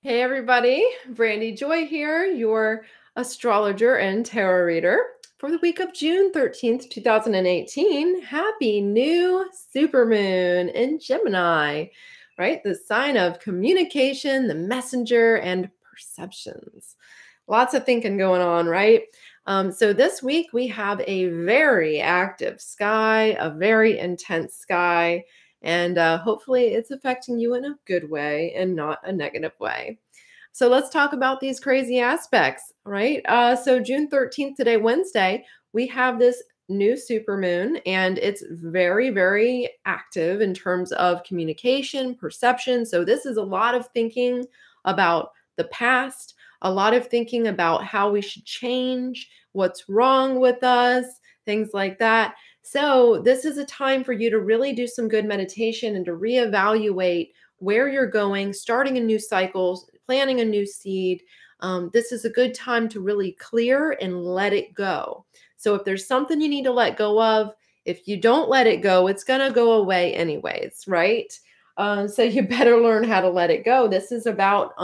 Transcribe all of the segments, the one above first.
Hey everybody, Brandy Joy here, your astrologer and tarot reader for the week of June 13th, 2018. Happy new supermoon in Gemini, right? The sign of communication, the messenger, and perceptions. Lots of thinking going on, right? So this week we have a very active sky, a very intense sky. And hopefully it's affecting you in a good way and not a negative way. So let's talk about these crazy aspects, right? So June 13th, today, Wednesday, we have this new supermoon and it's very, very active in terms of communication, perception. So this is a lot of thinking about the past, a lot of thinking about how we should change, what's wrong with us, things like that. So, this is a time for you to really do some good meditation and to reevaluate where you're going, starting a new cycle, planting a new seed. This is a good time to really clear and let it go. So, if there's something you need to let go of, if you don't let it go, it's going to go away anyways, right? So you better learn how to let it go. This is about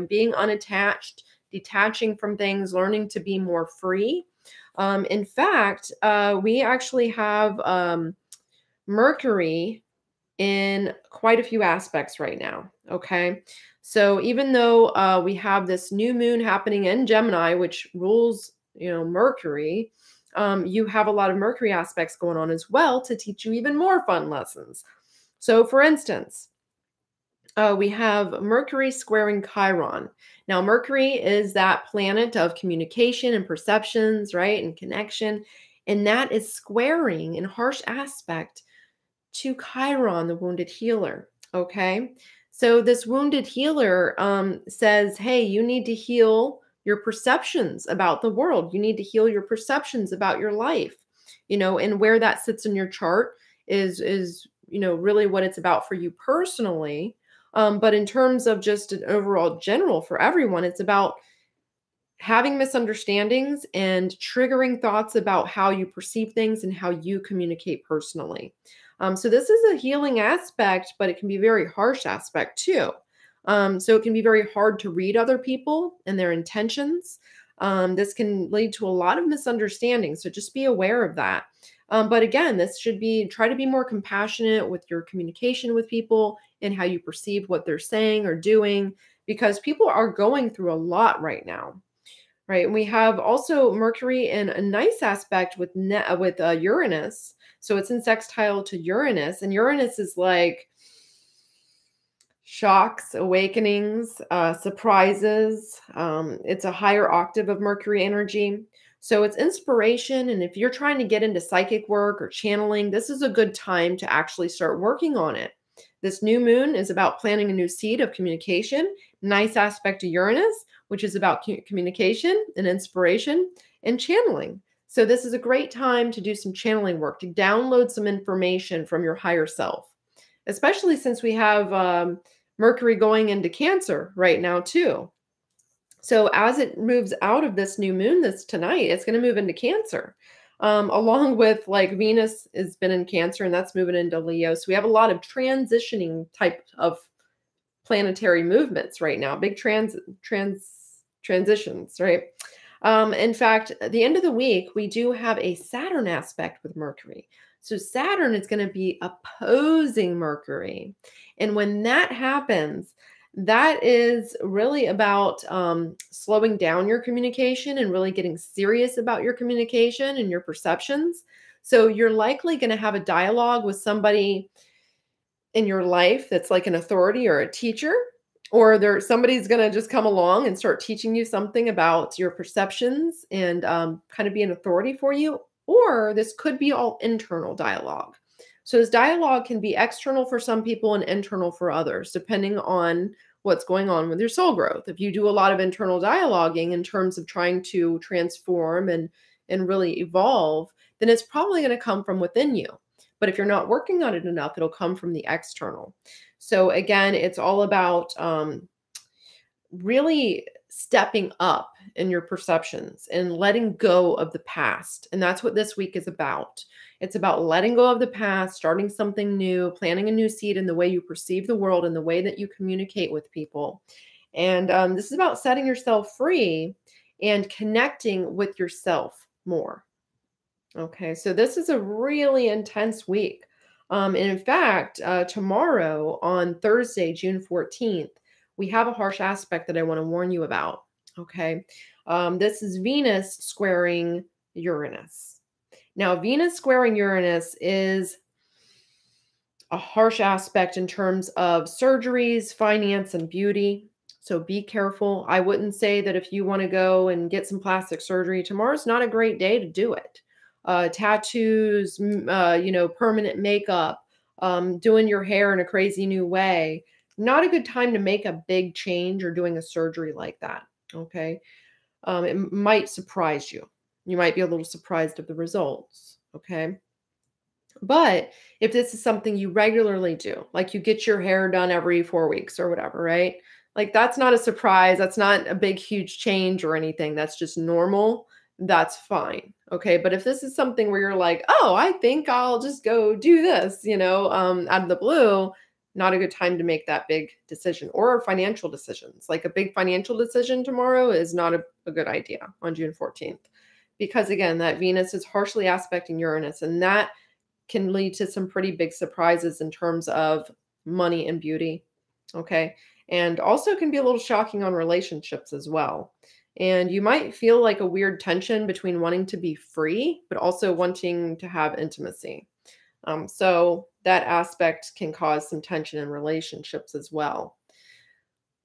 being unattached, detaching from things, learning to be more free. In fact, we actually have Mercury in quite a few aspects right now. Okay. So even though we have this new moon happening in Gemini, which rules, Mercury, you have a lot of Mercury aspects going on as well to teach you even more fun lessons. So, for instance, we have Mercury squaring Chiron. Now, Mercury is that planet of communication and perceptions, right? And connection. And that is squaring in harsh aspect to Chiron, the wounded healer. Okay. So, this wounded healer says, hey, you need to heal your perceptions about the world. You need to heal your perceptions about your life, and where that sits in your chart is really what it's about for you personally. But in terms of just an overall general for everyone, it's about having misunderstandings and triggering thoughts about how you perceive things and how you communicate personally. So this is a healing aspect, but it can be a very harsh aspect too. So it can be very hard to read other people and their intentions. This can lead to a lot of misunderstandings. So just be aware of that. But again, this should be try to be more compassionate with your communication with people and how you perceive what they're saying or doing, because people are going through a lot right now. Right. And we have also Mercury in a nice aspect with Uranus. So it's in sextile to Uranus, and Uranus is like shocks, awakenings, surprises. It's a higher octave of Mercury energy. So it's inspiration. And if you're trying to get into psychic work or channeling, this is a good time to actually start working on it. This new moon is about planting a new seed of communication. Nice aspect to Uranus, which is about communication and inspiration and channeling. So this is a great time to do some channeling work, to download some information from your higher self, especially since we have Mercury going into Cancer right now too. So as it moves out of this new moon this tonight, it's going to move into Cancer. Along with like Venus has been in Cancer and that's moving into Leo. So we have a lot of transitioning type of planetary movements right now, big transitions, right? In fact, at the end of the week, we do have a Saturn aspect with Mercury. So Saturn is going to be opposing Mercury. And when that happens, that is really about slowing down your communication and really getting serious about your communication and your perceptions. So you're likely going to have a dialogue with somebody in your life that's like an authority or a teacher, or somebody's going to just come along and start teaching you something about your perceptions and kind of be an authority for you. Or this could be all internal dialogue. So this dialogue can be external for some people and internal for others, depending on what's going on with your soul growth. If you do a lot of internal dialoguing in terms of trying to transform and really evolve, then it's probably going to come from within you. But if you're not working on it enough, it'll come from the external. So again, it's all about really stepping up in your perceptions and letting go of the past. And that's what this week is about. It's about letting go of the past, starting something new, planting a new seed in the way you perceive the world and the way that you communicate with people. And this is about setting yourself free and connecting with yourself more. Okay, so this is a really intense week. And in fact, tomorrow on Thursday, June 14th, we have a harsh aspect that I want to warn you about. Okay, this is Venus squaring Uranus. Now, Venus squaring Uranus is a harsh aspect in terms of surgeries, finance, and beauty. So be careful. I wouldn't say that if you want to go and get some plastic surgery, tomorrow's not a great day to do it. Tattoos, permanent makeup, doing your hair in a crazy new way. Not a good time to make a big change or doing a surgery like that. Okay. It might surprise you. You might be a little surprised of the results. Okay. But if this is something you regularly do, like you get your hair done every 4 weeks or whatever, right? Like that's not a surprise. That's not a big, huge change or anything. That's just normal. That's fine. Okay. But if this is something where you're like, oh, I think I'll just go do this, out of the blue, not a good time to make that big decision or financial decisions. Like a big financial decision tomorrow is not a good idea on June 14th. Because again, that Venus is harshly aspecting Uranus, and that can lead to some pretty big surprises in terms of money and beauty. Okay. And also can be a little shocking on relationships as well. And you might feel like a weird tension between wanting to be free, but also wanting to have intimacy. So that aspect can cause some tension in relationships as well.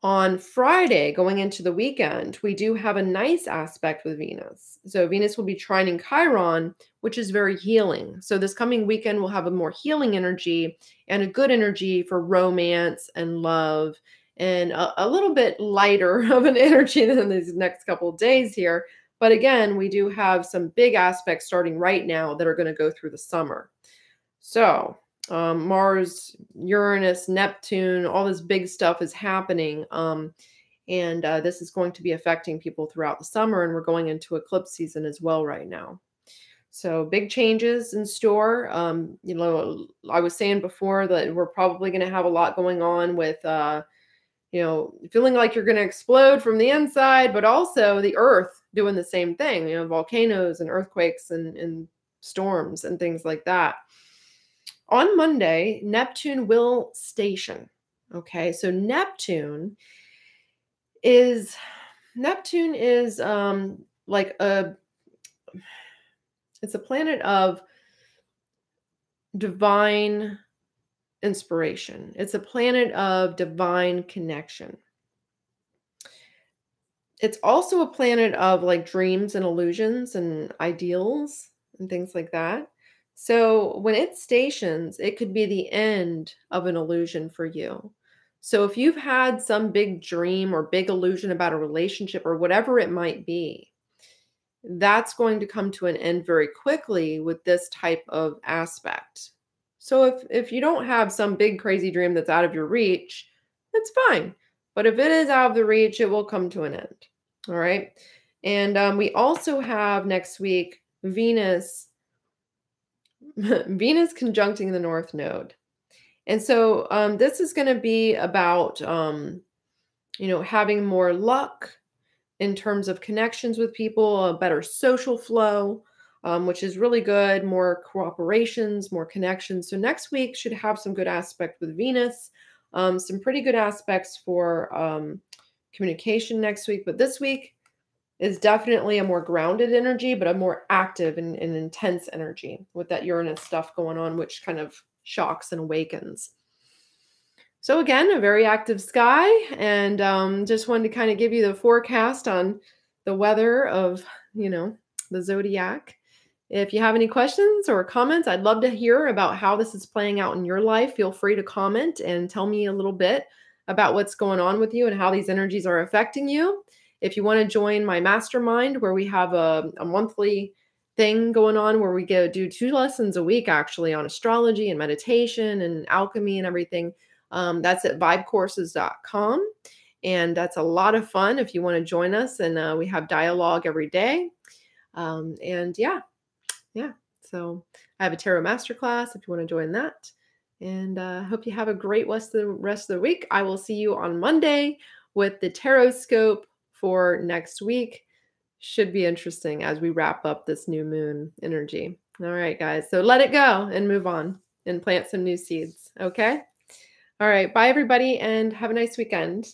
On Friday, going into the weekend, we do have a nice aspect with Venus. So Venus will be trining Chiron, which is very healing. So this coming weekend will have a more healing energy and a good energy for romance and love, and a little bit lighter of an energy than these next couple of days here. But again, we do have some big aspects starting right now that are going to go through the summer. So Mars, Uranus, Neptune, all this big stuff is happening. And this is going to be affecting people throughout the summer. And we're going into eclipse season as well right now. So big changes in store. I was saying before that we're probably going to have a lot going on with, feeling like you're going to explode from the inside, but also the earth doing the same thing, volcanoes and earthquakes and storms and things like that. On Monday, Neptune will station. Okay, so Neptune is like it's a planet of divine inspiration. It's a planet of divine connection. It's also a planet of like dreams and illusions and ideals and things like that. So when it stations, it could be the end of an illusion for you. So if you've had some big dream or big illusion about a relationship or whatever it might be, that's going to come to an end very quickly with this type of aspect. So if you don't have some big crazy dream that's out of your reach, that's fine. But if it is out of the reach, it will come to an end. All right. And we also have next week Venus conjuncting the North Node. And so this is going to be about, having more luck in terms of connections with people, a better social flow, which is really good, more cooperations, more connections. So next week should have some good aspect with Venus, some pretty good aspects for communication next week. But this week is definitely a more grounded energy, but a more active and intense energy with that Uranus stuff going on, which kind of shocks and awakens. So again, a very active sky, and just wanted to kind of give you the forecast on the weather of, the zodiac. If you have any questions or comments, I'd love to hear about how this is playing out in your life. Feel free to comment and tell me a little bit about what's going on with you and how these energies are affecting you. If you want to join my mastermind, where we have a monthly thing going on where we do 2 lessons a week actually on astrology and meditation and alchemy and everything, that's at vibecourses.com. And that's a lot of fun if you want to join us. And we have dialogue every day. Yeah. So I have a tarot masterclass if you want to join that. And hope you have a great rest of the week. I will see you on Monday with the Taroscope for next week. Should be interesting as we wrap up this new moon energy. All right, guys. So let it go and move on and plant some new seeds. Okay. All right. Bye, everybody, and have a nice weekend.